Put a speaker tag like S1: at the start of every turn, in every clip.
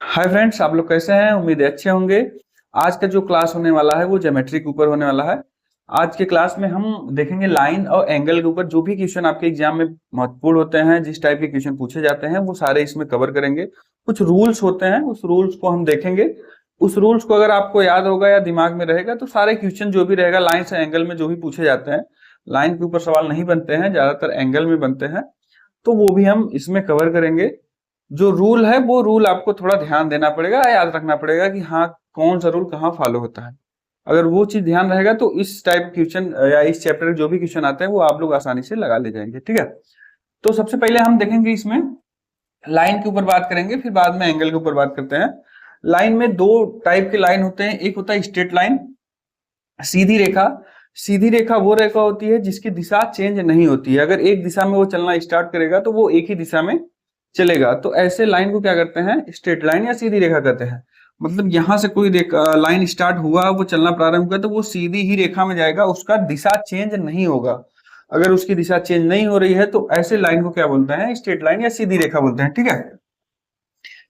S1: Hi friends, आप लोग कैसे हैं? उम्मीद है अच्छे होंगे। आज का जो क्लास होने वाला है वो ज्योमेट्री के ऊपर होने वाला है। आज के क्लास में हम देखेंगे लाइन और एंगल के ऊपर जो भी क्वेश्चन आपके एग्जाम में महत्वपूर्ण होते हैं, जिस टाइप के क्वेश्चन पूछे जाते हैं वो सारे इसमें कवर करेंगे। कुछ रूल्स होते हैं, उस रूल्स को हम देखेंगे। उस रूल्स को अगर आपको याद होगा या दिमाग में रहेगा तो सारे क्वेश्चन जो भी रहेगा लाइन से एंगल में जो भी पूछे जाते हैं, लाइन के ऊपर सवाल नहीं बनते हैं, ज्यादातर एंगल में बनते हैं, तो वो भी हम इसमें कवर करेंगे। जो रूल है वो रूल आपको थोड़ा ध्यान देना पड़ेगा, याद रखना पड़ेगा कि हाँ, कौन सा रूल कहाँ फॉलो होता है। अगर वो चीज ध्यान रहेगा तो इस टाइप क्वेश्चन या इस चैप्टर के जो भी क्वेश्चन आते हैं वो आप लोग आसानी से लगा ले जाएंगे। ठीक है, तो सबसे पहले हम देखेंगे इसमें लाइन के ऊपर बात करेंगे, फिर बाद में एंगल के ऊपर बात करते हैं। लाइन में दो टाइप के लाइन होते हैं, एक होता है स्ट्रेट लाइन, सीधी रेखा। सीधी रेखा वो रेखा होती है जिसकी दिशा चेंज नहीं होती है। अगर एक दिशा में वो चलना स्टार्ट करेगा तो वो एक ही दिशा में चलेगा, तो ऐसे लाइन को क्या करते हैं? स्ट्रेट लाइन या सीधी रेखा कहते हैं। मतलब यहां से कोई लाइन स्टार्ट हुआ, वो चलना प्रारंभ हुआ तो वो सीधी ही रेखा में जाएगा, उसका दिशा चेंज नहीं होगा। अगर उसकी दिशा चेंज नहीं हो रही है तो ऐसे लाइन को क्या बोलते हैं? स्ट्रेट लाइन या सीधी रेखा बोलते हैं। ठीक है,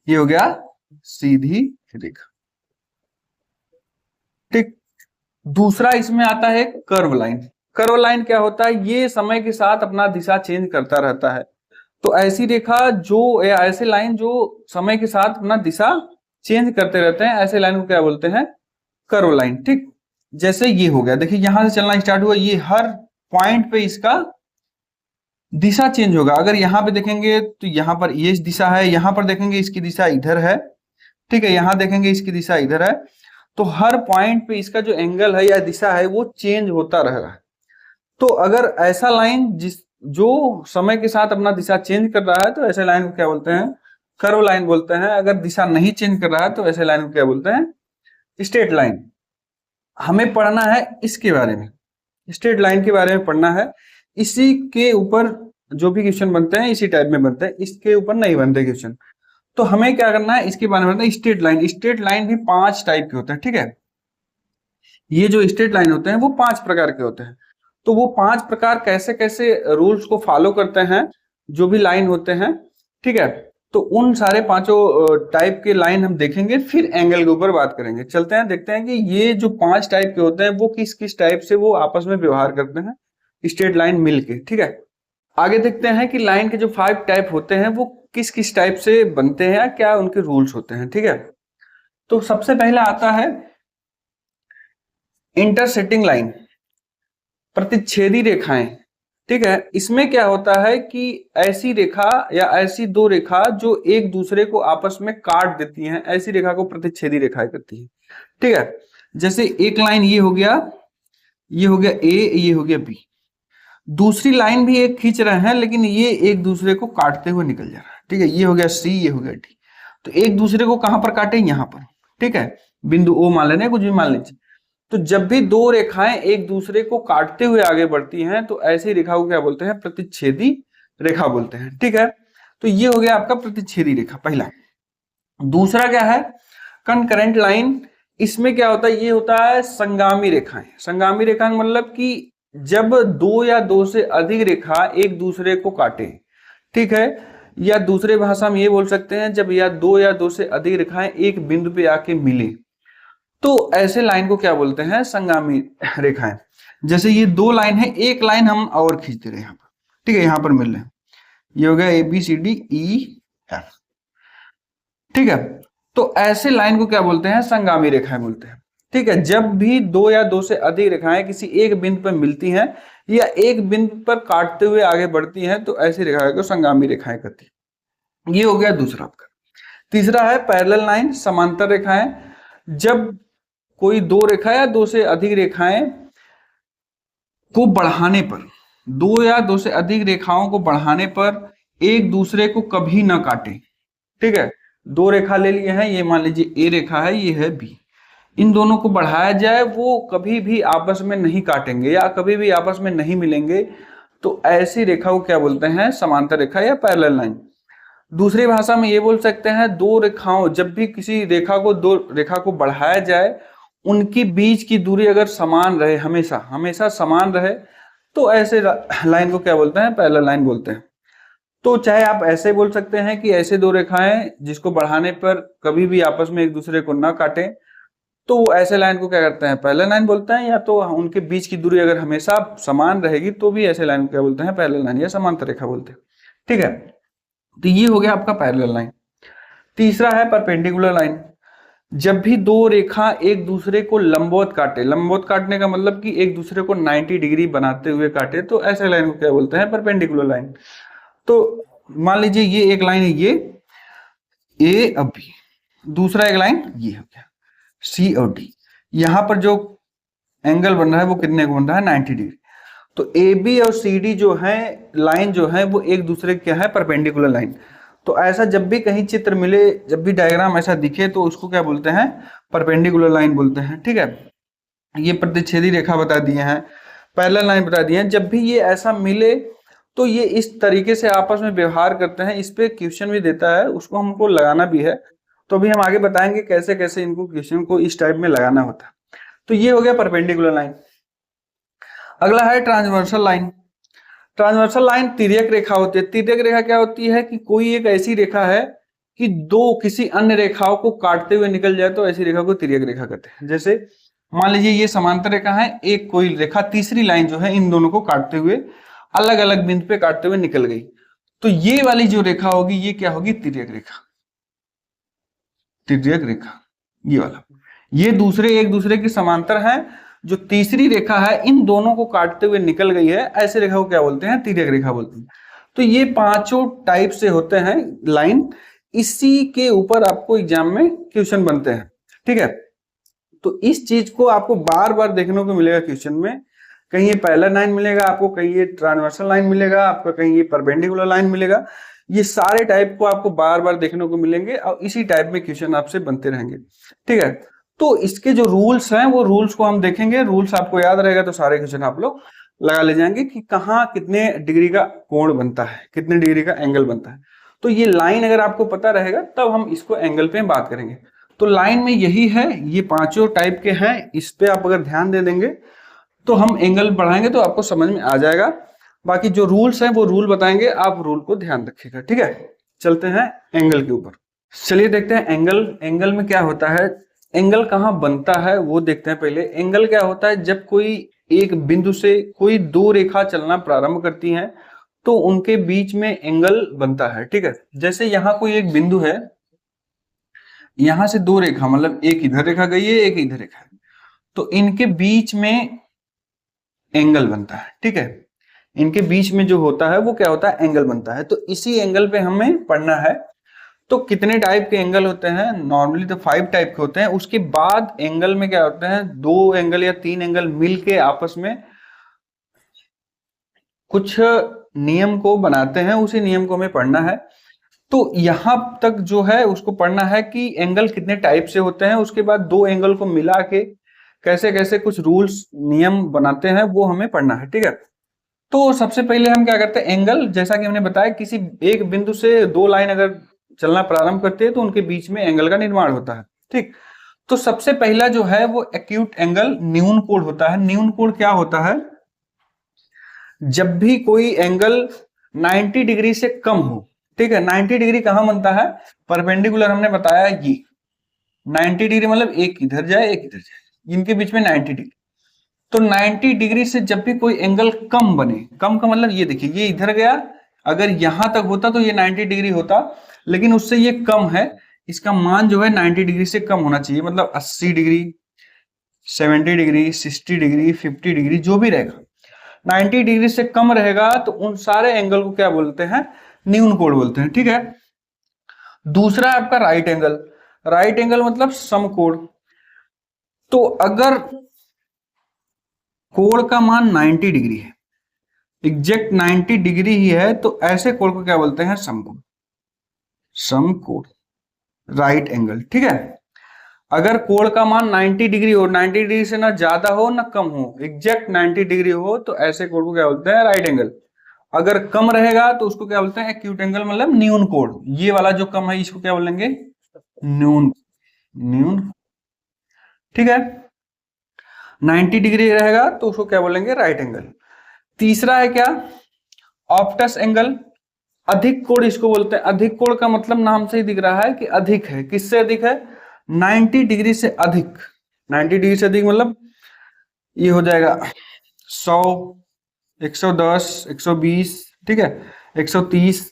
S1: ये हो गया सीधी रेखा। ठीक, दूसरा इसमें आता है कर्व लाइन। कर्व लाइन क्या होता है? ये समय के साथ अपना दिशा चेंज करता रहता है। तो ऐसी रेखा जो या ऐसे लाइन जो समय के साथ अपना दिशा चेंज करते रहते हैं, ऐसे लाइन को क्या बोलते हैं? Curve line. ठीक, जैसे ये हो गया, देखिए यहां से चलना स्टार्ट हुआ, ये हर पॉइंट पे इसका दिशा चेंज होगा। अगर यहाँ पे देखेंगे तो यहाँ पर ये दिशा है, यहाँ पर देखेंगे इसकी दिशा इधर है। ठीक है, यहाँ देखेंगे इसकी दिशा इधर है। तो हर पॉइंट पे इसका जो एंगल है या दिशा है वो चेंज होता रह रहा है। तो अगर ऐसा लाइन जिस जो समय के साथ अपना दिशा चेंज कर रहा है तो ऐसे लाइन को क्या बोलते हैं? कर्व लाइन बोलते हैं। अगर दिशा नहीं चेंज कर रहा है तो ऐसे लाइन को क्या बोलते हैं? Straight line. हमें पढ़ना है इसके बारे में, स्ट्रेट लाइन के बारे में पढ़ना है। इसी के ऊपर जो भी क्वेश्चन बनते हैं इसी टाइप में बनते हैं, इसके ऊपर नहीं बनते क्वेश्चन। तो हमें क्या करना है? इसके बारे में पढ़ना है। स्ट्रेट लाइन, स्ट्रेट लाइन भी 5 टाइप के होते हैं। ठीक है, ये जो स्ट्रेट लाइन होते हैं वो 5 प्रकार के होते हैं। तो वो 5 प्रकार कैसे कैसे रूल्स को फॉलो करते हैं जो भी लाइन होते हैं। ठीक है, तो उन सारे पांचों टाइप के लाइन हम देखेंगे, फिर एंगल के ऊपर बात करेंगे। चलते हैं, देखते हैं कि ये जो 5 टाइप के होते हैं वो किस किस टाइप से वो आपस में व्यवहार करते हैं, स्ट्रेट लाइन मिलके। ठीक है, आगे देखते हैं कि लाइन के जो 5 टाइप होते हैं वो किस किस टाइप से बनते हैं या क्या उनके रूल्स होते हैं। ठीक है, तो सबसे पहला आता है इंटरसेक्टिंग लाइन, प्रतिच्छेदी रेखाएं। ठीक है, इसमें क्या होता है कि ऐसी रेखा या ऐसी दो रेखा जो एक दूसरे को आपस में काट देती हैं, ऐसी रेखा को प्रतिच्छेदी रेखाएं कहती है। ठीक है, जैसे एक लाइन ये हो गया, ये हो गया ए, ये हो गया बी। दूसरी लाइन भी एक खींच रहे हैं लेकिन ये एक दूसरे को काटते हुए निकल जा रहा है। ठीक है, ये हो गया सी, ये हो गया डी। तो एक दूसरे को कहां पर काटे? यहां पर। ठीक है, बिंदु ओ मान लेने, कुछ भी मान लीजिए। तो जब भी दो रेखाएं एक दूसरे को काटते हुए आगे बढ़ती हैं तो ऐसी रेखा को क्या बोलते हैं? प्रतिच्छेदी रेखा बोलते हैं। ठीक है, तो ये हो गया आपका प्रतिच्छेदी रेखा पहला। दूसरा क्या है? Concurrent line. इसमें क्या होता है? ये होता है संगामी रेखाएं। संगामी रेखा मतलब कि जब दो या दो से अधिक रेखा एक दूसरे को काटे। ठीक है, या दूसरे भाषा में ये बोल सकते हैं जब या दो से अधिक रेखाएं एक बिंदु पे आके मिले तो ऐसे लाइन को क्या बोलते हैं? संगामी रेखाएं। जैसे ये दो लाइन है, एक लाइन हम और खींच दे रहे हैं यहाँ पर। ठीक है, यहां पर मिल रहे हैं, ये हो गया A B C D E F. ठीक है, तो ऐसे लाइन को क्या बोलते हैं? संगामी रेखाएं बोलते हैं। ठीक है, जब भी दो या दो से अधिक रेखाएं किसी एक बिंदु पर मिलती हैं या एक बिंदु पर काटते हुए आगे बढ़ती हैं तो ऐसी रेखाएं को संगामी रेखाएं कहती है। ये हो गया दूसरा आपका। तीसरा है पैरेलल लाइन, समांतर रेखाएं। जब कोई दो रेखा या दो से अधिक रेखाएं को बढ़ाने पर, दो या दो से अधिक रेखाओं को बढ़ाने पर एक दूसरे को कभी ना काटे। ठीक है, दो रेखा ले लिए हैं, ये मान लीजिए ए रेखा है, ये है बी। इन दोनों को बढ़ाया जाए, वो कभी भी आपस में नहीं काटेंगे या कभी भी आपस में नहीं मिलेंगे, तो ऐसी रेखा को क्या बोलते हैं? समांतर रेखा या पैरेलल लाइन। दूसरी भाषा में ये बोल सकते हैं दो रेखाओं, जब भी किसी रेखा को दो रेखा को बढ़ाया जाए, उनकी बीच की दूरी अगर समान रहे, हमेशा हमेशा समान रहे, तो ऐसे लाइन को क्या बोलते हैं? पैरेलल लाइन बोलते हैं। तो चाहे आप ऐसे बोल सकते हैं कि ऐसे दो रेखाएं जिसको बढ़ाने पर कभी भी आपस में एक दूसरे को ना काटें, तो वो ऐसे लाइन को क्या करते हैं, पैरेलल लाइन बोलते हैं, या तो उनके बीच की दूरी अगर हमेशा समान रहेगी तो भी ऐसे लाइन को क्या बोलते हैं, पैरेलल लाइन या समांतर रेखा बोलते हैं। ठीक है, तो ये हो गया आपका पैरेलल लाइन। तीसरा है परपेंडिकुलर लाइन। जब भी दो रेखा एक दूसरे को लंबवत काटे, लंबवत काटने का मतलब कि एक दूसरे को 90 डिग्री बनाते हुए काटे, तो ऐसे लाइन को क्या बोलते हैं, परपेंडिकुलर लाइन। तो मान लीजिए ये एक लाइन है, ये ए और बी, दूसरा एक लाइन ये हो गया सी और डी। यहां पर जो एंगल बन रहा है वो कितने को बन रहा है, 90 डिग्री। तो ए बी और सी डी जो है लाइन जो है वो एक दूसरे क्या है, परपेंडिकुलर लाइन। तो ऐसा जब भी कहीं चित्र मिले, जब भी डायग्राम ऐसा दिखे, तो उसको क्या बोलते हैं, परपेंडिकुलर लाइन बोलते हैं। ठीक है, ये प्रतिच्छेदी रेखा बता दिए हैं, पैरेलल लाइन बता दिए हैं। जब भी ये ऐसा मिले तो ये इस तरीके से आपस में व्यवहार करते हैं। इस पे क्वेश्चन भी देता है, उसको हमको लगाना भी है, तो अभी हम आगे बताएंगे कैसे कैसे इनको क्वेश्चन को इस टाइप में लगाना होता है। तो ये हो गया परपेंडिकुलर लाइन। अगला है ट्रांसवर्सल लाइन। ट्रांसवर्सल लाइन तिर्यक रेखा होती है। तिर्यक रेखा क्या होती है कि कोई एक ऐसी रेखा है कि दो किसी अन्य रेखाओं को काटते हुए निकल जाए, तो ऐसी रेखा को तिर्यक रेखा कहते हैं। जैसे मान लीजिए ये समांतर रेखा है, एक कोई रेखा तीसरी लाइन जो है इन दोनों को काटते हुए अलग अलग बिंदु पे काटते हुए निकल गई, तो ये वाली जो रेखा होगी ये क्या होगी, तिर्यक रेखा। तिर्यक रेखा ये वाला, ये दूसरे एक दूसरे के समांतर है, जो तीसरी रेखा है इन दोनों को काटते हुए निकल गई है, ऐसे रेखा को क्या बोलते हैं, तिर्यक रेखा बोलते हैं। तो ये पांचों टाइप से होते हैं लाइन, इसी के ऊपर आपको एग्जाम में क्वेश्चन बनते हैं। ठीक है, तो इस चीज को आपको बार बार देखने को मिलेगा क्वेश्चन में, कहीं ये पैरेलल लाइन मिलेगा आपको, कहीं ये ट्रांसवर्सल लाइन मिलेगा आपका, कहीं ये परपेंडिकुलर लाइन मिलेगा। ये सारे टाइप को आपको बार बार देखने को मिलेंगे और इसी टाइप में क्वेश्चन आपसे बनते रहेंगे। ठीक है, तो इसके जो रूल्स हैं वो रूल्स को हम देखेंगे। रूल्स आपको याद रहेगा तो सारे क्वेश्चन आप लोग लगा ले जाएंगे कि कहाँ कितने डिग्री का कोण बनता है, कितने डिग्री का एंगल बनता है। तो ये लाइन अगर आपको पता रहेगा तब हम इसको एंगल पे बात करेंगे। तो लाइन में यही है, ये पांचों टाइप के हैं, इस पे आप अगर ध्यान दे देंगे तो हम एंगल बढ़ाएंगे तो आपको समझ में आ जाएगा। बाकी जो रूल्स हैं वो रूल बताएंगे, आप रूल को ध्यान रखिएगा। ठीक है, चलते हैं एंगल के ऊपर। चलिए देखते हैं एंगल। एंगल में क्या होता है, एंगल कहाँ बनता है वो देखते हैं पहले। एंगल क्या होता है, जब कोई एक बिंदु से कोई दो रेखा चलना प्रारंभ करती हैं तो उनके बीच में एंगल बनता है। ठीक है, जैसे यहाँ कोई एक बिंदु है, यहां से दो रेखा, मतलब एक इधर रेखा गई है, एक इधर रेखा है, तो इनके बीच में एंगल बनता है। ठीक है, इनके बीच में जो होता है वो क्या होता है, एंगल बनता है। तो इसी एंगल पे हमें पढ़ना है। तो कितने टाइप के एंगल होते हैं, नॉर्मली तो 5 टाइप के होते हैं। उसके बाद एंगल में क्या होते हैं, दो एंगल या तीन एंगल मिलके आपस में कुछ नियम को बनाते हैं, उसी नियम को हमें पढ़ना है। तो यहां तक जो है उसको पढ़ना है कि एंगल कितने टाइप से होते हैं, उसके बाद दो एंगल को मिला के कैसे कैसे कुछ रूल्स नियम बनाते हैं वो हमें पढ़ना है। ठीक है, तो सबसे पहले हम क्या करते हैं, एंगल जैसा कि हमने बताया, किसी एक बिंदु से दो लाइन अगर चलना प्रारंभ करते हैं तो उनके बीच में एंगल का निर्माण होता है। ठीक, तो सबसे पहला जो है वो एक्यूट एंगल, न्यून कोण होता है। न्यून कोण क्या होता है, जब भी कोई एंगल 90 डिग्री से कम हो। ठीक है, 90 डिग्री कहां बनता है, परपेंडिकुलर हमने बताया ये 90 डिग्री, मतलब एक इधर जाए एक इधर जाए, इनके बीच में 90 डिग्री। तो 90 डिग्री से जब भी कोई एंगल कम बने, कम का मतलब ये देखिए, ये इधर गया, अगर यहां तक होता तो ये 90 डिग्री होता, लेकिन उससे ये कम है, इसका मान जो है 90 डिग्री से कम होना चाहिए, मतलब 80 डिग्री, 70 डिग्री, 60 डिग्री, 50 डिग्री, जो भी रहेगा 90 डिग्री से कम रहेगा तो उन सारे एंगल को क्या बोलते हैं, न्यून कोण बोलते हैं। ठीक है, दूसरा है आपका राइट एंगल। राइट एंगल मतलब समकोण। तो अगर कोण का मान 90 डिग्री है, एग्जैक्ट 90 डिग्री ही है, तो ऐसे कोण को क्या बोलते हैं, समकोण। समकोण, राइट एंगल। ठीक है, अगर कोण का मान 90 डिग्री हो, 90 डिग्री से ना ज्यादा हो ना कम हो, एग्जैक्ट 90 डिग्री हो, तो ऐसे कोण को क्या बोलते हैं, राइट एंगल। अगर कम रहेगा तो उसको क्या बोलते हैं, एक्यूट एंगल, मतलब न्यून कोण। ये वाला जो कम है इसको क्या बोलेंगे, न्यून, न्यून। ठीक है, 90 डिग्री रहेगा तो उसको क्या बोलेंगे, राइट एंगल। तीसरा है क्या, ऑप्टस एंगल। अधिक कोण इसको बोलते हैं। अधिक कोण का मतलब नाम से ही दिख रहा है कि अधिक है। किससे अधिक है? 90 डिग्री से अधिक। 90 डिग्री से अधिक मतलब ये हो जाएगा 100, 110, 120, ठीक है, 130,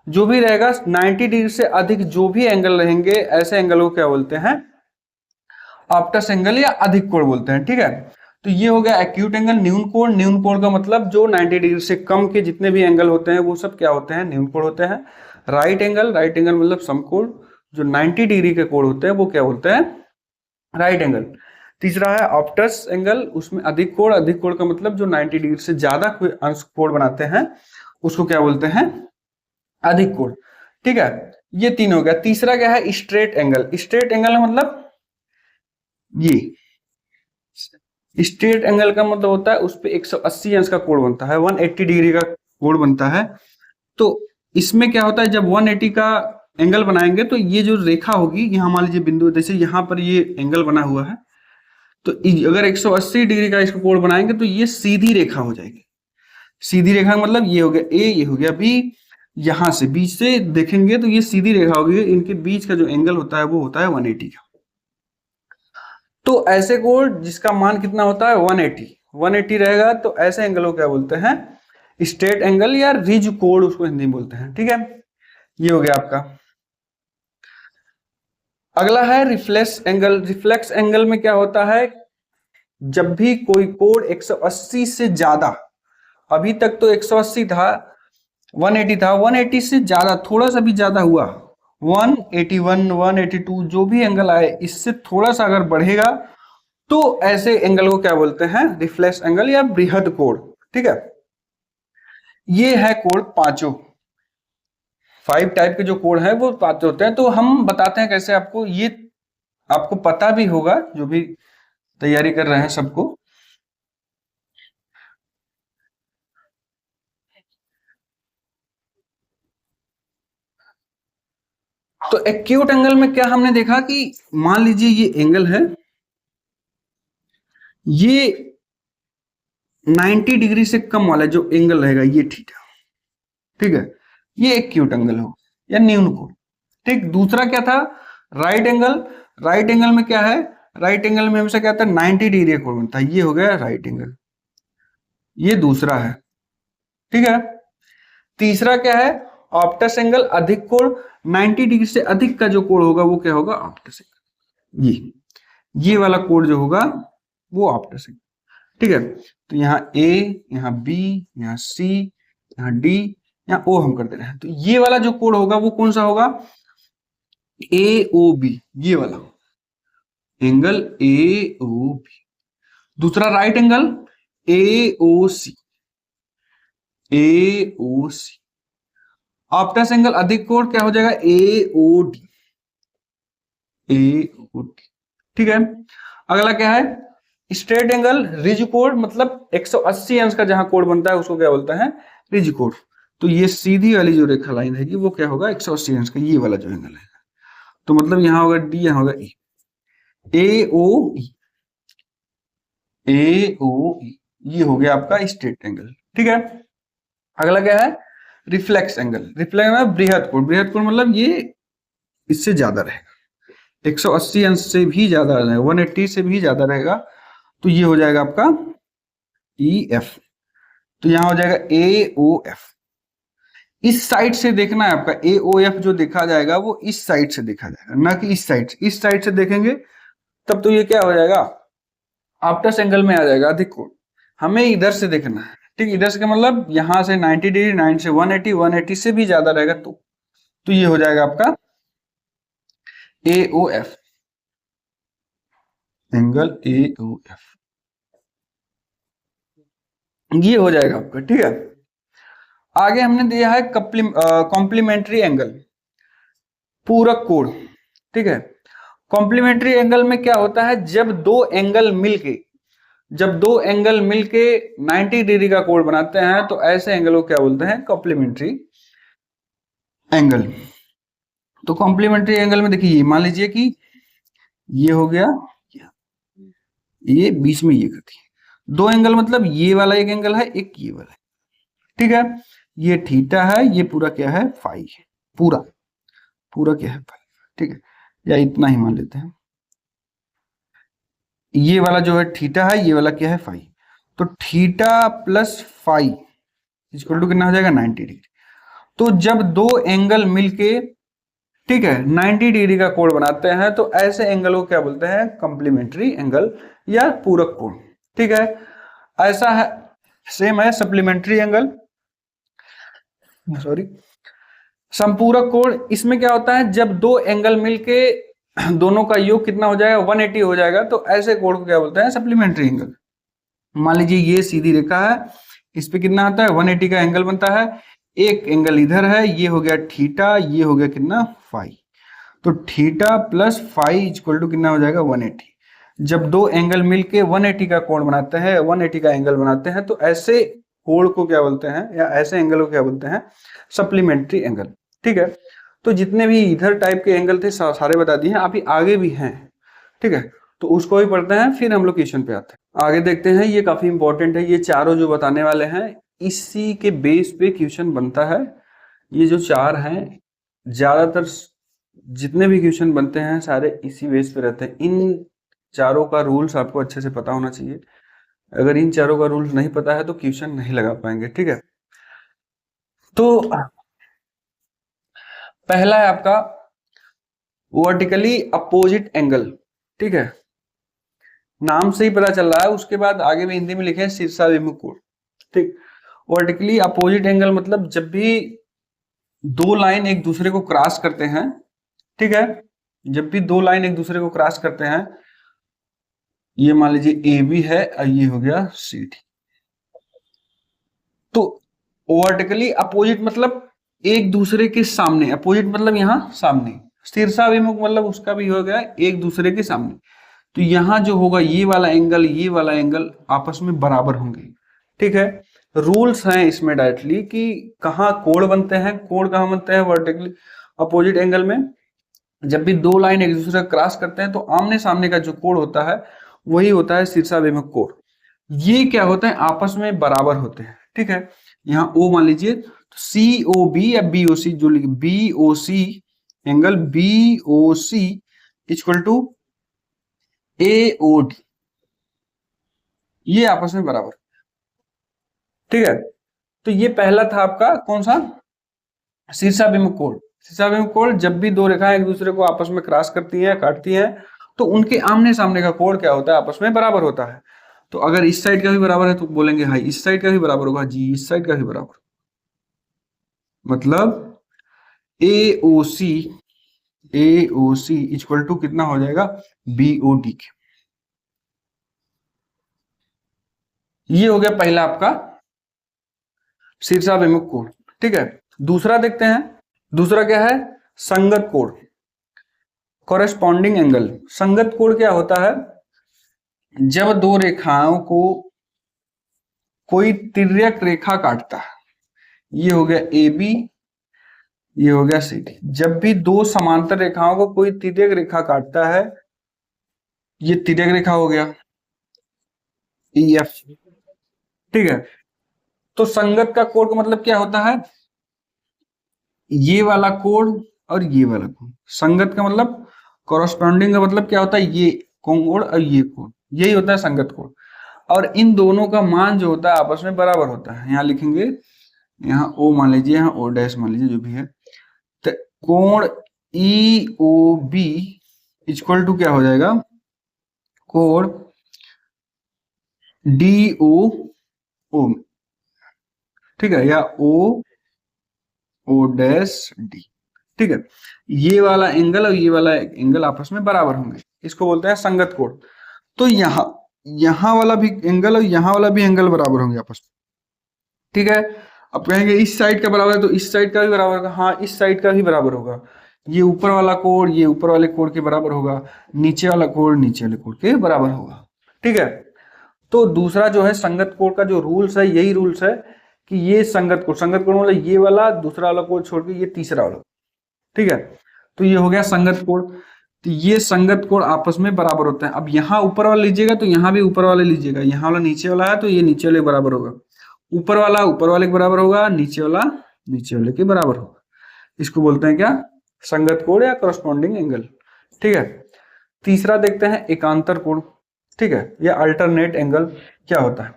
S1: जो भी रहेगा 90 डिग्री से अधिक जो भी एंगल रहेंगे, ऐसे एंगल को क्या बोलते हैं? ऑप्टस एंगल या अधिक कोण बोलते हैं, ठीक है। तो ये हो गया एक्यूट एंगल। न्यून कोण, न्यून कोण का मतलब जो 90 डिग्री से कम के जितने भी एंगल होते हैं वो सब क्या होते हैं? न्यून कोण होते हैं। राइट एंगल, राइट एंगल मतलब समकोण, जो 90 डिग्री के कोण होते हैं वो क्या बोलते हैं? Right angle. तीसरा है ऑप्टस एंगल, उसमें अधिक कोण, अधिक कोण का मतलब जो 90 डिग्री से ज्यादा कोई अंश कोण बनाते हैं उसको क्या बोलते हैं? अधिक कोण, ठीक है। ये तीन हो गया। तीसरा क्या है? Straight angle. स्ट्रेट एंगल मतलब ये स्ट्रेट एंगल का मतलब होता है उस पे 180 अंश का कोण बनता है, 180 डिग्री का कोण बनता है। तो इसमें क्या होता है, जब 180 का एंगल बनाएंगे तो ये जो रेखा होगी, यहाँ मान लीजिए बिंदु, जैसे यहाँ पर ये एंगल बना हुआ है, तो अगर 180 डिग्री का इसका कोण बनाएंगे तो ये सीधी रेखा हो जाएगी। सीधी रेखा का मतलब ये हो गया ए, ये हो गया बी। यहां से बीच से देखेंगे तो ये सीधी रेखा होगी, इनके बीच का जो एंगल होता है वो होता है 180 का। तो ऐसे कोण जिसका मान कितना होता है? 180, 180 रहेगा, तो ऐसे एंगल को क्या बोलते हैं? स्ट्रेट एंगल या रिज कोण उसको हिंदी में बोलते हैं, ठीक है। ये हो गया आपका। अगला है रिफ्लेक्स एंगल। रिफ्लेक्स एंगल में क्या होता है? जब भी कोई कोण 180 से ज्यादा, अभी तक तो 180 था, 180 था, 180 से ज्यादा थोड़ा सा भी ज्यादा हुआ, 181, 182 जो भी एंगल आए इससे थोड़ा सा अगर बढ़ेगा तो ऐसे एंगल को क्या बोलते हैं? रिफ्लेक्स एंगल या बृहद कोण, ठीक है। ये है कोण पांचों। 5 टाइप के जो कोण है वो पांचों होते हैं। तो हम बताते हैं कैसे आपको, ये आपको पता भी होगा जो भी तैयारी कर रहे हैं सबको। तो एक्यूट एंगल में क्या हमने देखा कि मान लीजिए ये एंगल है, ये 90 डिग्री से कम वाला जो एंगल रहेगा ये थीटा, ठीक है, ये एक्यूट एंगल हो या न्यून कोण, ठीक। दूसरा क्या था? Right angle. राइट एंगल में क्या है? राइट एंगल में हमेशा क्या होता है? 90 डिग्री का कोण बनता है, ये हो गया राइट एंगल, ये दूसरा है, ठीक है। तीसरा क्या है? ऑप्टस एंगल, अधिक कोण। 90 डिग्री से अधिक का जो कोण होगा वो क्या होगा? Optus angle. ये वाला कोण जो होगा वो ऑप्टस एंगल, ठीक है। तो यहाँ ए, यहाँ बी, यहाँ सी, यहाँ डी, यहाँ ओ हम कर दे रहे हैं। तो ये वाला जो कोण होगा वो कौन सा होगा? ए ओ बी, ये वाला एंगल ए ओ बी। दूसरा right angle A O C, A O C. Obtuse angle अधिक कोण क्या हो जाएगा? ए ओ डी, ए ओ डी, ठीक है। अगला क्या है? स्ट्रेट एंगल, रिज कोण, मतलब 180 अंश का जहां कोण बनता है उसको क्या बोलते हैं? रिज कोण। तो ये सीधी वाली जो रेखा लाइन रहेगी वो क्या होगा? 180 अंश का, ये वाला जो एंगल है। तो मतलब यहां होगा डी, यहां होगा ई, ए ओ ई, ए ओ ई, ये हो गया आपका स्ट्रेट एंगल, ठीक है। अगला क्या है? Reflex angle. रिफ्लेक्स में बृहद कोण। बृहद कोण मतलब ये इससे ज्यादा रहेगा, 180 अंश से भी ज्यादा रहेगा, 180 से भी ज्यादा रहेगा। तो ये हो जाएगा आपका ई एफ। तो यहां हो जाएगा ए ओ एफ। इस साइड से देखना है आपका, ए ओ एफ जो देखा जाएगा वो इस साइड से देखा जाएगा, ना कि इस साइड से। इस साइड से देखेंगे तब तो ये क्या हो जाएगा? ऑप्टस एंगल में आ जाएगा, अधिक कोण। हमें इधर से देखना है, ठीक। इधर से मतलब यहां से 90 डिग्री, 9 से 180, 180 से भी ज्यादा रहेगा तो ये हो जाएगा आपका A O F, angle A O F, ये हो जाएगा आपका, ठीक है। आगे हमने दिया है कॉम्प्लीमेंट्री एंगल, पूरक कोण, ठीक है। कॉम्प्लीमेंट्री एंगल में क्या होता है? जब दो एंगल मिलके 90 डिग्री का कोण बनाते हैं तो ऐसे एंगल को क्या बोलते हैं? Complementary angle. तो कॉम्प्लीमेंट्री एंगल में देखिए, मान लीजिए कि ये हो गया, ये बीच में ये करती है, दो एंगल मतलब ये वाला एक एंगल है, एक ये वाला है, ठीक है। ये थीटा है, ये पूरा क्या है फाई है, पूरा पूरा क्या है फाई, ठीक है, या इतना ही मान लेते हैं, ये वाला जो है थीटा है, ये वाला क्या है फाई, तो theta plus phi equal to कितना हो जाएगा 90 डिग्री। तो जब दो एंगल मिलके, ठीक है, 90 डिग्री का कोण बनाते हैं तो ऐसे एंगल को क्या बोलते हैं, कॉम्प्लीमेंट्री एंगल या पूरक कोण, ठीक है। ऐसा है, सेम है सप्लीमेंट्री एंगल, सॉरी, संपूरक कोण। इसमें क्या होता है, जब दो एंगल मिलके दोनों का योग कितना हो जाएगा 180 हो जाएगा, तो ऐसे कोण को क्या बोलते हैं, सप्लीमेंट्री एंगल। मान लीजिए ये सीधी रेखा है, इस पे कितना आता है 180 का एंगल बनता है, एक एंगल इधर है, ये हो गया थीटा, ये हो गया कितना फाई, तो theta plus phi equal to कितना हो जाएगा 180। जब दो एंगल मिलके 180 का कोण बनाते हैं, 180 का एंगल बनाते हैं, तो ऐसे कोण को क्या बोलते हैं, या ऐसे एंगल को क्या बोलते हैं, सप्लीमेंट्री एंगल, ठीक है। तो जितने भी इधर टाइप के एंगल थे सारे बता दिए हैं, अभी आगे भी हैं, ठीक है, तो उसको भी पढ़ते हैं, फिर हम लोग क्वेश्चन पे आते हैं। आगे देखते हैं, ये काफी इंपॉर्टेंट है, ये चारों जो बताने वाले हैं इसी के बेस पे क्वेश्चन बनता है। ये जो चार हैं, ज्यादातर जितने भी क्वेश्चन बनते हैं सारे इसी बेस पे रहते हैं। इन चारों का रूल्स आपको अच्छे से पता होना चाहिए, अगर इन चारों का रूल्स नहीं पता है तो क्वेश्चन नहीं लगा पाएंगे, ठीक है। तो पहला है आपका वर्टिकली अपोजिट एंगल, ठीक है, नाम से ही पता चल रहा है, उसके बाद आगे भी हिंदी में लिखे शीर्षाभिमुख कोण, ठीक। वर्टिकली अपोजिट एंगल मतलब जब भी दो लाइन एक दूसरे को क्रॉस करते हैं, ठीक है, जब भी दो लाइन एक दूसरे को क्रॉस करते हैं, ये मान लीजिए ए बी है और ये हो गया सी डी, तो वर्टिकली अपोजिट मतलब एक दूसरे के सामने, अपोजिट मतलब यहां सामने, शीर्षाभिमुख मतलब उसका भी हो गया एक दूसरे के सामने, तो यहां जो होगा ये वाला एंगल, ये वाला एंगल आपस में बराबर होंगे, ठीक है। रूल्स हैं इसमें डायरेक्टली कि कहाँ कोण बनते हैं, कोण कहाँ बनते हैं वर्टिकली अपोजिट एंगल में, जब भी दो लाइन एक दूसरे का क्रॉस करते हैं तो आमने सामने का जो कोण होता है वही होता है शीर्षाभिमुख कोण। ये क्या होता है, आपस में बराबर होते हैं, ठीक है। यहाँ O मान लीजिए, तो सी ओ बी या बी ओ सी जो लिखे, B O C angle B O C equal to A O D, ये आपस में बराबर, ठीक है। तो ये पहला था आपका कौन सा, शीर्षाभिमुख कोण। शीर्षाभिमुख कोण जब भी दो रेखाएं एक दूसरे को आपस में क्रॉस करती हैं, काटती हैं, तो उनके आमने सामने का कोण क्या होता है, आपस में बराबर होता है। तो अगर इस साइड का भी बराबर है तो बोलेंगे हाँ इस साइड का भी बराबर होगा, जी इस साइड का भी बराबर, मतलब ए ओ सी इक्वल टू कितना हो जाएगा बी ओ डी के। ये हो गया पहला आपका शीर्षाभिमुख कोण, ठीक है। दूसरा देखते हैं, दूसरा क्या है, संगत कोण, कॉरेस्पॉन्डिंग एंगल। संगत कोण क्या होता है, जब दो रेखाओं को कोई तिर्यक रेखा काटता है, ये हो गया ए बी, ये हो गया सी डी। जब भी दो समांतर रेखाओं को कोई तिर्यक रेखा काटता है, ये तिर्यक रेखा हो गया ई एफ, ठीक है। तो संगत का कोण का मतलब क्या होता है, ये वाला कोण और ये वाला कोण। संगत का मतलब, कॉरेस्पॉन्डिंग का मतलब क्या होता है, ये कोण और ये कोण, यही होता है संगत कोण। और इन दोनों का मान जो होता है आपस में बराबर होता है। यहाँ लिखेंगे, यहाँ ओ मान लीजिए, यहाँ ओ डैश मान लीजिए, जो भी है, तो कोण ई ओ बी इक्वल टू क्या हो जाएगा, कोण डी ओ, ठीक है, या ओ डैश डी, ठीक है। ये वाला एंगल और ये वाला एंगल आपस में बराबर होंगे, इसको बोलते हैं संगत कोण। तो यहाँ वाला भी एंगल और यहाँ वाला भी एंगल बराबर होंगे आपस में, ठीक है। अब कहेंगे इस साइड का बराबर है तो इस साइड का भी बराबर होगा, हाँ इस साइड का भी बराबर होगा। ये ऊपर वाला कोण ये ऊपर वाले कोण के बराबर होगा, नीचे वाला कोण नीचे वाले कोण के बराबर होगा, ठीक है। तो दूसरा जो है संगत कोण का जो रूल्स है, यही रूल्स है कि ये संगत कोण मतलब ये वाला दूसरा वाला कोण छोड़ के ये तीसरा वाला, ठीक है। तो ये हो गया संगत कोण। तो ये संगत कोण आपस में बराबर होता है। अब यहाँ ऊपर वाला लीजिएगा तो यहाँ भी ऊपर वाले लीजिएगा, यहाँ वाला नीचे वाला है तो ये नीचे वाले बराबर होगा। ऊपर वाला ऊपर वाले के बराबर होगा, नीचे वाला नीचे वाले के बराबर होगा। इसको बोलते हैं क्या, संगत कोण या करस्पॉन्डिंग एंगल। ठीक है, तीसरा देखते हैं एकांतर कोण। ठीक है, या अल्टरनेट एंगल क्या होता है।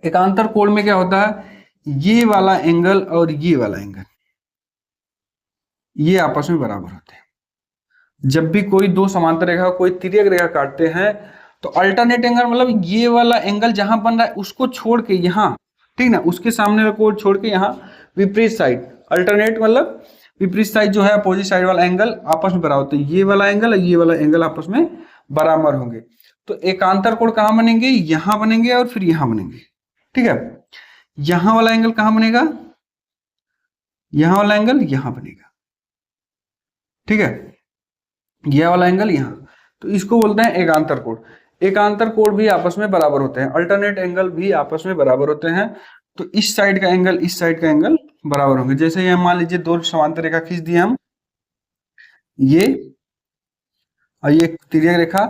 S1: एकांतर कोण में क्या होता है, ये वाला एंगल और ये वाला एंगल ये आपस में बराबर होते हैं। जब भी कोई दो समांतर रेखा कोई तिर्यक रेखा काटते हैं तो अल्टरनेट एंगल मतलब ये वाला एंगल जहां बन रहा है उसको छोड़ के यहाँ, ठीक ना, उसके सामने वाला कोण छोड़ के यहाँ विपरीत साइड, अल्टरनेट मतलब विपरीत साइड जो है अपोजिट साइड वाला एंगल आपस में बराबर होते हैं। ये वाला एंगल और ये वाला एंगल आपस में बराबर होंगे। तो एकांतर कोण कहाँ बनेंगे, यहां बनेंगे और फिर यहां बनेंगे। ठीक है, यहां वाला एंगल कहां बनेगा, यहां वाला एंगल यहां बनेगा। ठीक है, यह वाला एंगल यहां, तो इसको बोलते हैं एकांतर कोण। एकांतर कोण भी आपस में बराबर होते हैं, अल्टरनेट एंगल भी आपस में बराबर होते हैं। तो इस साइड का एंगल इस साइड का एंगल बराबर होंगे। जैसे ये मान लीजिए दो समांतर रेखा खींच दिए हम, ये और ये तिर्यक रेखा,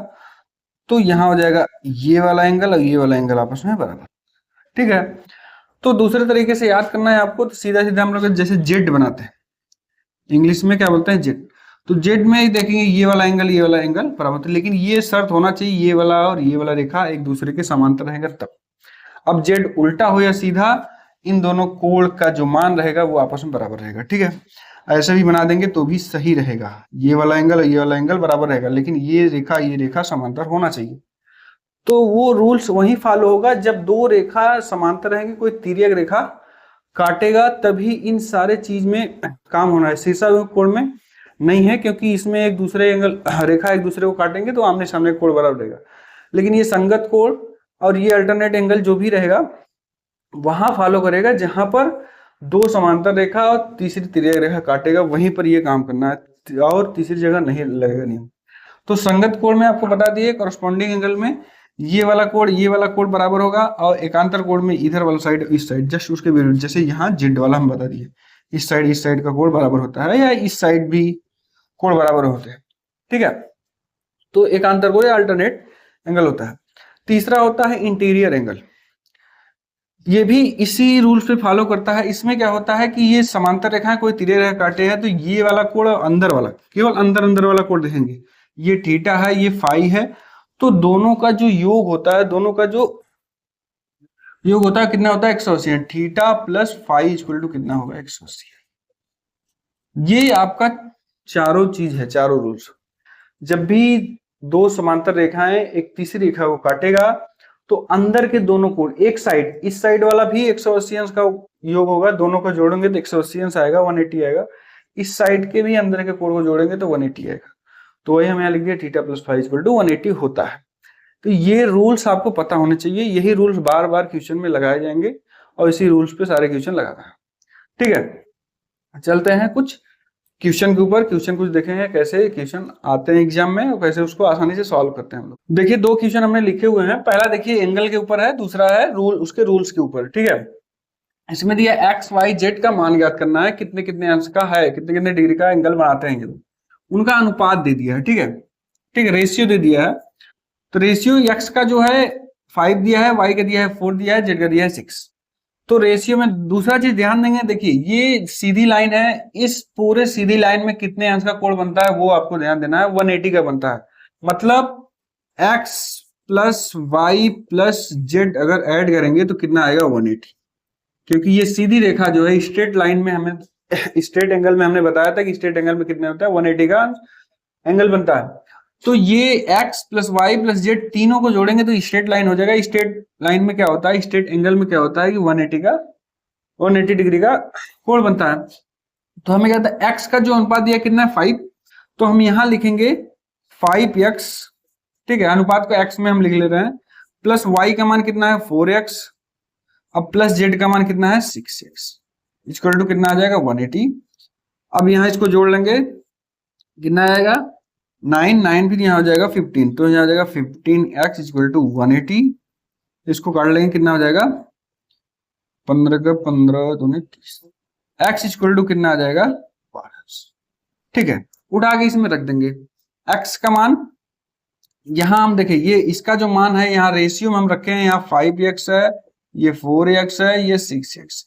S1: तो यहां हो जाएगा ये वाला एंगल और ये वाला एंगल आपस में बराबर। ठीक है, तो दूसरे तरीके से याद करना है आपको, तो सीधा सीधा हम लोग जैसे जेड बनाते हैं, इंग्लिश में क्या बोलते हैं जेड, तो जेड में ही देखेंगे ये वाला एंगल बराबर होता है, लेकिन ये शर्त होना चाहिए ये वाला और ये वाला रेखा एक दूसरे के समांतर रहेगा तब। अब जेड उल्टा हो या सीधा, इन दोनों कोण का जो मान रहेगा वो आपस में बराबर रहेगा। ठीक है, ऐसे भी बना देंगे तो भी सही रहेगा, ये वाला एंगल और ये वाला एंगल बराबर रहेगा, लेकिन ये रेखा समांतर होना चाहिए। तो वो रूल्स वही फॉलो होगा जब दो रेखा समांतर रहेंगे, कोई तिर्यक रेखा काटेगा तभी इन सारे चीज में काम होना है। शीर्षाभिमुख कोण में नहीं है, क्योंकि इसमें एक दूसरे एंगल रेखा एक दूसरे को काटेंगे तो आमने सामने कोण बराबर रहेगा। लेकिन ये संगत कोण और ये अल्टरनेट एंगल जो भी रहेगा वहां फॉलो करेगा जहां पर दो समांतर रेखा और तीसरी तिर्यक रेखा काटेगा, वहीं पर ये काम करना है और तीसरी जगह नहीं लगेगा नियम। तो संगत कोण में आपको बता दिए, कॉरस्पॉन्डिंग एंगल में ये वाला कोण बराबर होगा, और एकांतर कोण में इधर वाला साइड इस साइड जस्ट उसके विरुद्ध, जैसे यहाँ जेड वाला हम बता दिए, इस साइड का कोण बराबर होता है, या इस साइड भी कोण बराबर होते हैं। ठीक है, तो एकांतर कोण या अल्टरनेट एंगल होता है। तीसरा होता है इंटीरियर एंगल, ये भी इसी रूल्स पे फॉलो करता है। इसमें क्या होता है कि ये समांतर रेखाएं कोई तिर्यक रेखा काटे हैं तो ये वाला कोण और अंदर वाला, केवल अंदर वाला कोण देखेंगे, ये थीटा है ये फाई है, तो दोनों का जो योग होता है, दोनों का जो योग होता है कितना होता है 180। Theta plus phi equal to कितना होगा 180। ये आपका चारों चीज है, चारों रूल्स। जब भी दो समांतर रेखाएं एक तीसरी रेखा को काटेगा तो अंदर के दोनों कोण, एक साइड इस साइड वाला भी 180 अंश का योग होगा, दोनों को जोड़ेंगे तो 180 अंश आएगा, 180 आएगा। इस साइड के भी अंदर के कोण को जोड़ेंगे तो 180 आएगा। तो वही हम यहाँ लिख दिया theta plus phi equal to 180 होता है। तो ये रूल्स आपको पता होने चाहिए, यही रूल्स बार बार क्वेश्चन में लगाए जाएंगे और इसी रूल्स पे सारे क्वेश्चन लगाना है। ठीक है, चलते हैं कुछ क्वेश्चन के ऊपर। क्वेश्चन कुछ देखेंगे कैसे क्वेश्चन आते हैं एग्जाम में और कैसे उसको आसानी से सॉल्व करते हैं हम लोग। देखिए दो क्वेश्चन हमने लिखे हुए हैं, पहला देखिए एंगल के ऊपर है, दूसरा है रूल उसके रूल्स के ऊपर। ठीक है, इसमें दिया एक्स वाई जेड का मान ज्ञात करना है, कितने कितने अंश का है, कितने कितने डिग्री का एंगल बनाते हैं ये, उनका अनुपात दे दिया है। ठीक है, ठीक है, रेशियो दे दिया है। तो रेशियो एक्स का जो है 5 दिया है, वाई का दिया है 4 दिया है, जेड का दिया है 6। तो रेशियो में दूसरा चीज ध्यान देंगे, देखिए ये सीधी लाइन है, इस पूरे सीधी लाइन में कितने अंश का कोण बनता है वो आपको ध्यान देना है, 180 का बनता है। मतलब x plus Y plus Z अगर ऐड करेंगे तो कितना आएगा 180, क्योंकि ये सीधी रेखा जो है स्ट्रेट लाइन में हमें स्ट्रेट एंगल में हमने बताया था कि स्ट्रेट एंगल में कितने होता है 180 का एंगल बनता है। तो ये x plus Y plus Z तीनों को जोड़ेंगे तो स्ट्रेट लाइन हो जाएगा। स्ट्रेट लाइन में क्या होता है, स्ट्रेट एंगल में क्या होता है कि 180 डिग्री का कोण बनता है। तो हमें क्या था x का जो अनुपात दिया कितना है 5, तो हम यहां लिखेंगे 5x। ठीक है, अनुपात को x में हम लिख ले रहे हैं, प्लस y का मान कितना है 4x, अब प्लस z का मान कितना है 6x, इक्वल टू कितना आ जाएगा 180। अब यहां इसको जोड़ लेंगे, कितना आएगा 9 फिर यहाँ हो जाएगा 15, तो यहाँ हो जाएगा 15x इक्वल टू 180। इसको काट लेंगे, कितना हो जाएगा 15 का 15 दूनी 30, x इक्वल टू कितना आ जाएगा 12। ठीक है, उठा के इसमें रख देंगे x का मान। यहां हम देखें ये इसका जो मान है यहाँ रेशियो में हम रखे हैं, यहाँ 5x है ये 4x है, ये 6x।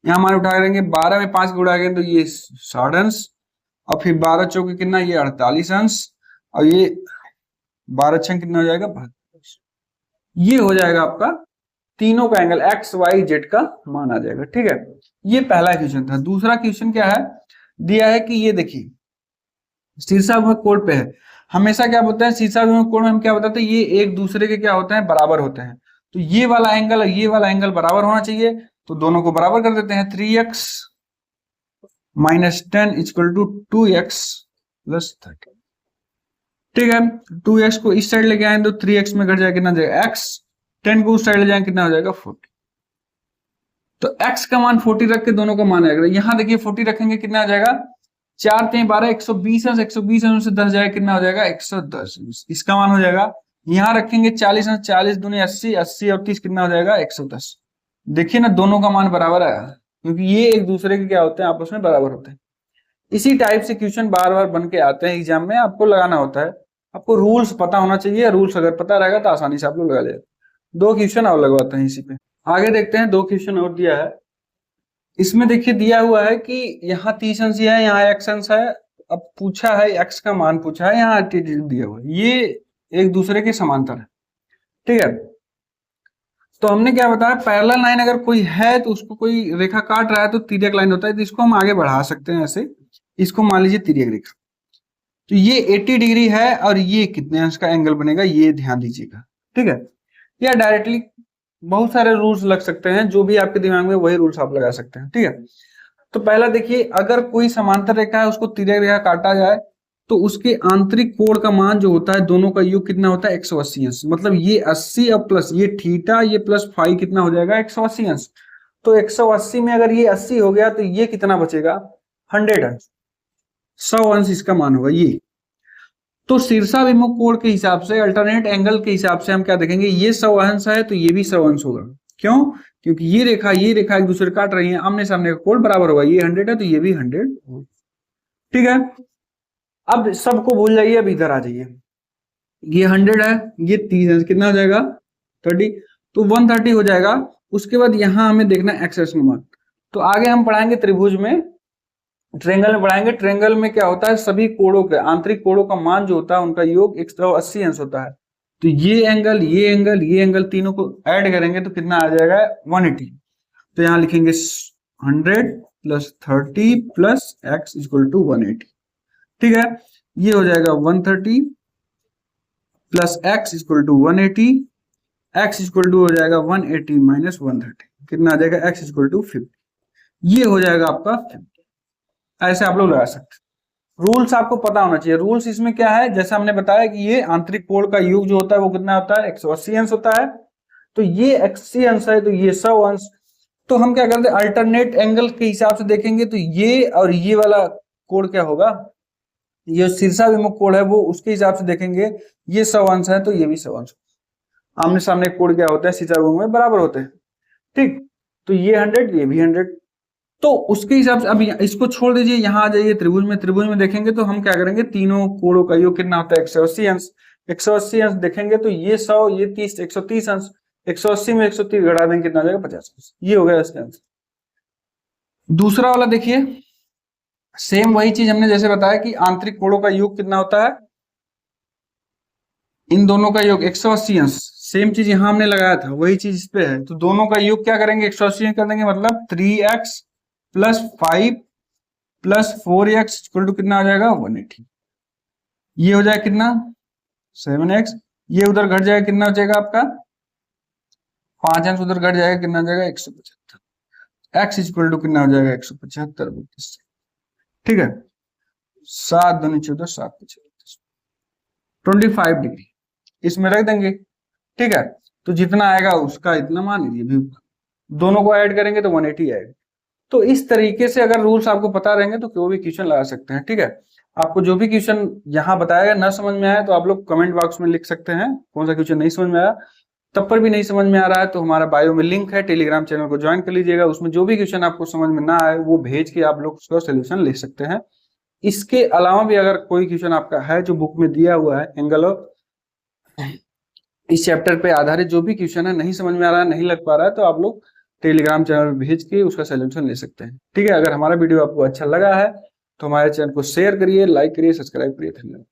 S1: यहाँ हमारे उठा करेंगे 12 में 5 उठा करेंगे तो ये 60 अंश, और फिर 12 चौके कितना, ये 48 अंश, और ये 12 छः कितना हो जाएगा 32। ये हो जाएगा आपका तीनों का एंगल एक्स वाई जेड का मान आ जाएगा। ठीक है, ये पहला क्वेश्चन था। दूसरा क्वेश्चन क्या है, दिया है कि ये देखिए शीर्षाभिमुख कोण पे है। हमेशा क्या बोलते हैं शीर्षाभिमुख कोण में हम क्या बताते हैं, ये एक दूसरे के क्या होते हैं, बराबर होते हैं। तो ये वाला एंगल और ये वाला एंगल बराबर होना चाहिए, तो दोनों को बराबर कर देते हैं। 3x minus 10 equal to 2x plus 30। ठीक है, 2x को इस साइड लेके आए तो 3x में घट जाएगा कितना जाएगा x, 10 को उस साइड ले जाएंगे कितना हो जाएगा 40। तो x का मान 40 रख के दोनों का मान आएगा। यहां देखिए 40 रखेंगे कितना आ जाएगा, 4 3 12 120 अंश, 120 अंश से 10 जाएगा कितना हो जाएगा 110 अंश, इसका मान हो जाएगा। यहां रखेंगे 40 अंश, 40 दूनी 80, 80 और 30 कितना हो जाएगा 110। देखिए ना दोनों का मान बराबर आया, क्योंकि ये एक दूसरे के क्या होते हैं, आपस में बराबर होते हैं। इसी टाइप से क्वेश्चन बार बार बन के आते हैं एग्जाम में, आपको लगाना होता है। आपको रूल्स पता होना चाहिए, रूल्स अगर पता रहेगा तो आसानी से आप लोग लगा लेगा। 2 क्वेश्चन और लगवाते हैं इसी पे। आगे देखते हैं, 2 क्वेश्चन और दिया है। इसमें देखिए दिया हुआ है कि यहाँ 30 अंश है, यहाँ x अंश है। अब पूछा है x का मान पूछा है, यहाँ दिया हुआ है, ये एक दूसरे के समांतर है। ठीक है, तो हमने क्या बताया, पैरेलल लाइन अगर कोई है तो उसको कोई रेखा काट रहा है तो तिर्यक लाइन होता है, तो इसको हम आगे बढ़ा सकते हैं ऐसे। इसको मान लीजिए तिर्यक रेखा, तो ये 80 डिग्री है और ये कितने अंश का एंगल बनेगा, ये ध्यान दीजिएगा। ठीक है, या डायरेक्टली बहुत सारे रूल्स लग सकते हैं, जो भी आपके दिमाग में वही रूल्स आप लगा सकते हैं। ठीक है, तो पहला देखिए, अगर कोई समांतर रेखा है उसको तिर्यक रेखा काटा जाए तो उसके आंतरिक कोण का मान जो होता है, दोनों का योग कितना होता है 180 अंश। मतलब ये 80 और प्लस ये थीटा, ये प्लस फाई कितना हो जाएगा 180 अंश। तो 180 में अगर ये 80 हो गया तो ये कितना बचेगा 100 अंश, 100 अंश इसका मान होगा ये। तो शीर्षाभिमुख कोण के हिसाब से, अल्टरनेट एंगल के हिसाब से हम क्या देखेंगे, ये 100 अंश है तो ये भी 100 अंश होगा। क्यों, क्योंकि ये रेखा एक दूसरे काट रही है, आमने सामने का कोण बराबर होगा, ये 100 है तो ये भी 100 होगा। ठीक है, अब सबको भूल जाइए, अब इधर आ जाइए। ये 100 है, ये 30 अंश कितना हो जाएगा 30, तो 130 हो जाएगा। उसके बाद यहां हमें देखना एक्स एक्स मान। तो आगे हम पढ़ाएंगे त्रिभुज में, ट्रेंगल में पढ़ाएंगे। ट्रेंगल में क्या होता है, सभी कोणों के आंतरिक कोणों का मान जो होता है उनका योग 180 अंश होता है। तो ये एंगल, ये एंगल, ये एंगल तीनों को ऐड करेंगे तो कितना आ जाएगा 180। तो यहां लिखेंगे 100 plus 30 plus X equal to 180। ठीक है, ये हो जाएगा 130 plus X equal to 180, X equal to हो जाएगा 180 माइनस 130, कितना आ जाएगा एक्स इक्वल टू 50। ये हो जाएगा आपका 50। ऐसे आप लोग लगा सकते हैं। रूल्स आपको पता होना चाहिए। रूल्स इसमें क्या है, जैसा हमने बताया कि ये आंतरिक कोण का योग जो होता है वो कितना होता है 180 अंश होता है। तो ये 80 अंश है तो ये 100 अंश। तो हम क्या करते हैं, अल्टरनेट एंगल के हिसाब से देखेंगे तो ये और ये वाला कोण क्या होगा, ये शीर्षाभिमुख कोण है वो उसके हिसाब से देखेंगे। ये 100 अंश है तो ये भी 100 अंश। आमने सामने कोण क्या होता है शीर्षाभिमुख में बराबर होते हैं। ठीक, तो ये 100 ये भी 100, तो उसके हिसाब से अब इसको छोड़ दीजिए, यहां आ जाइए त्रिभुज में। त्रिभुज में देखेंगे तो हम क्या करेंगे, तीनों कोणों का योग कितना होता है 180 अंश। 180 अंश देखेंगे तो ये 100, ये 30, 130 अंश। 180 में 130 घटा देंगे कितना आ जाएगा 50 अंश। ये हो गया इसका आंसर। दूसरा वाला देखिए, सेम वही चीज हमने जैसे बताया कि आंतरिक कोणों का योग कितना होता है, इन दोनों का योग 180 अंश। सेम चीज यहां हमने लगाया था, वही चीज इस पे है। तो दोनों का योग क्या करेंगे 180 कर देंगे, मतलब 3x plus 5 plus 4x equal to कितना आ जाएगा 180। ये हो जाएगा कितना 7x, ये उधर घट जाएगा कितना हो जाएगा आपका 5 अंश, उधर घट जाएगा कितना हो जाएगा 175। x इक्वल टू कितना हो जाएगा 175। ठीक है, 7 दूनी 14, 7 25 डिग्री इसमें रख देंगे। ठीक है, तो जितना आएगा उसका इतना मान लीजिए भी, दोनों को ऐड करेंगे तो 180 आएगा। तो इस तरीके से अगर रूल्स आपको पता रहेंगे तो कोई भी क्वेश्चन लगा सकते हैं। ठीक है, आपको जो भी क्वेश्चन यहाँ बताया गया ना समझ में आया तो आप लोग कमेंट बॉक्स में लिख सकते हैं कौन सा क्वेश्चन नहीं समझ में आया। तब पर भी नहीं समझ में आ रहा है तो हमारा बायो में लिंक है, टेलीग्राम चैनल को ज्वाइन कर लीजिएगा। उसमें जो भी क्वेश्चन आपको समझ में ना आए वो भेज के आप लोग उसका सोल्यूशन लिख सकते हैं। इसके अलावा भी अगर कोई क्वेश्चन आपका है जो बुक में दिया हुआ है, एंगल ऑफ इस चैप्टर पे आधारित जो भी क्वेश्चन है, नहीं समझ में आ रहा है, नहीं लग पा रहा है, तो आप लोग टेलीग्राम चैनल में भेज के उसका सोल्यूशन ले सकते हैं। ठीक है, अगर हमारा वीडियो आपको अच्छा लगा है तो हमारे चैनल को शेयर करिए, लाइक करिए, सब्सक्राइब करिए। धन्यवाद।